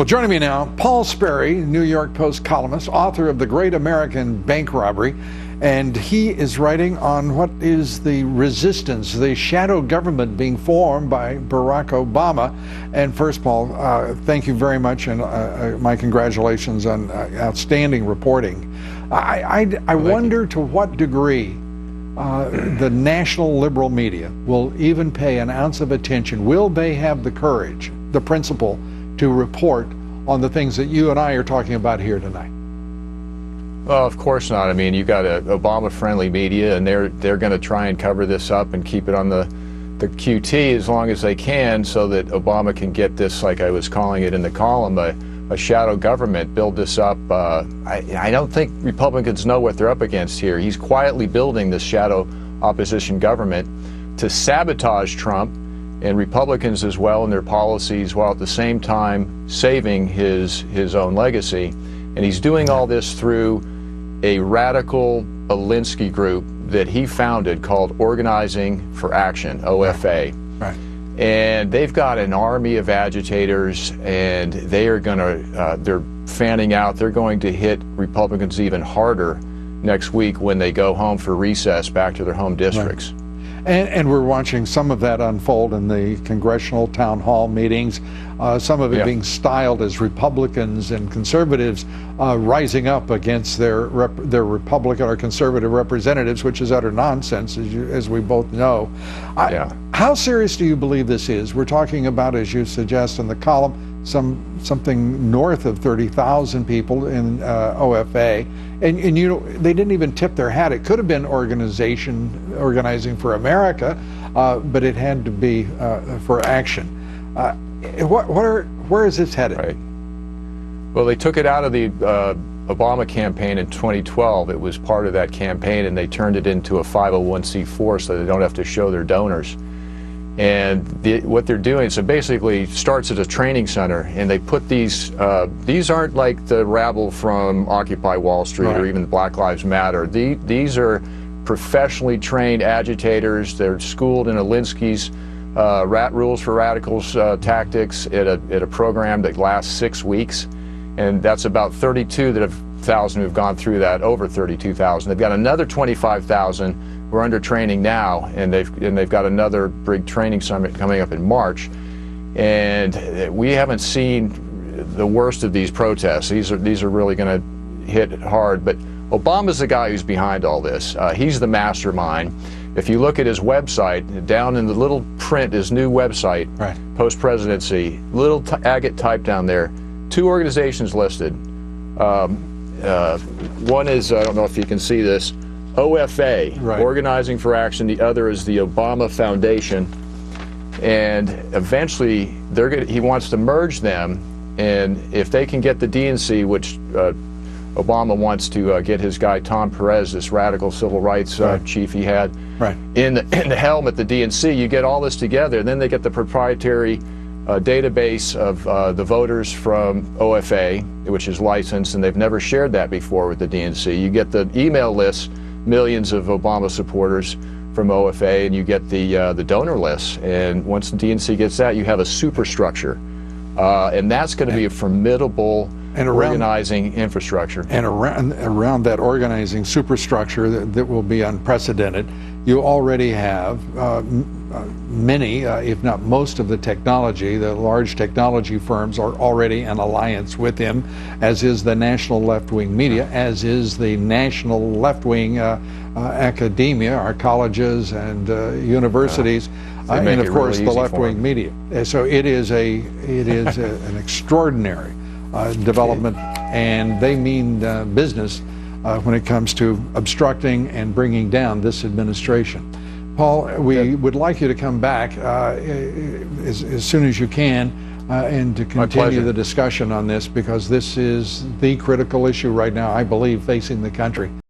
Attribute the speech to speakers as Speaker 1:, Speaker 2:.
Speaker 1: Well, joining me now, Paul Sperry, New York Post columnist, author of The Great American Bank Robbery, and he is writing on what is the resistance, the shadow government being formed by Barack Obama. And first, Paul, thank you very much, and my congratulations on outstanding reporting. I wonder to what degree the national liberal media will even pay an ounce of attention. Will they have the courage, the principle, to report on the things that you and I are talking about here tonight?
Speaker 2: Well, of course not. I mean, you got a Obama-friendly media, and they're going to try and cover this up and keep it on the QT as long as they can, so that Obama can get this, like I was calling it in the column, a shadow government, build this up. I don't think Republicans know what they're up against here. He's quietly building this shadow opposition government to sabotage Trump and Republicans as well in their policies, while at the same time saving his own legacy. And he's doing all this through a radical Alinsky group that he founded called Organizing for Action, OFA.
Speaker 1: Right.
Speaker 2: And they've got an army of agitators, and they are going to, they're fanning out. They're going to hit Republicans even harder next week when they go home for recess back to their home districts.
Speaker 1: Right. And we're watching some of that unfold in the congressional town hall meetings, some of it being styled as Republicans and conservatives rising up against their Republican or conservative representatives, which is utter nonsense, as we both know. How serious do you believe this is? We're talking about, as you suggest in the column, something north of 30,000 people in OFA, and you know, they didn't even tip their hat. It could have been Organizing for America, but it had to be for action. Where is this headed?
Speaker 2: Right. Well, they took it out of the Obama campaign in 2012. It was part of that campaign, and they turned it into a 501c4 so they don't have to show their donors. And what they're doing, so basically starts as a training center, and they put these aren't like the rabble from Occupy Wall Street or even Black Lives Matter. These are professionally trained agitators. They're schooled in Alinsky's rules for radicals tactics at a program that lasts 6 weeks. And that's about 32,000 who've gone through that, over 32,000. They've got another 25,000 who are under training now, and they've got another big training summit coming up in March. And we haven't seen the worst of these protests. These are really going to hit hard. But Obama's the guy who's behind all this. He's the mastermind. If you look at his website, down in the little print, his new website, post-presidency, little agate type down there, 2 organizations listed. One is, I don't know if you can see this, OFA, Organizing for Action. The other is the Obama Foundation. And eventually, he wants to merge them. And if they can get the DNC, which Obama wants to get his guy Tom Perez, this radical civil rights chief he had, in the helm at the DNC, you get all this together. And then they get the proprietary database of the voters from OFA, which is licensed, and they've never shared that before with the DNC. You get the email lists, millions of Obama supporters from OFA, and you get the donor lists. And once the DNC gets that, you have a superstructure, and that's going to be a formidable organizing infrastructure. And
Speaker 1: around that organizing superstructure that will be unprecedented, you already have many, if not most of the technology. The large technology firms are already in alliance with him, as is the national left-wing media, as is the national left-wing academia, our colleges and universities, and of course the left-wing media. So it is an extraordinary development, and they mean business when it comes to obstructing and bringing down this administration. Paul, we would like you to come back as soon as you can and to continue the discussion on this, because this is the critical issue right now, I believe, facing the country.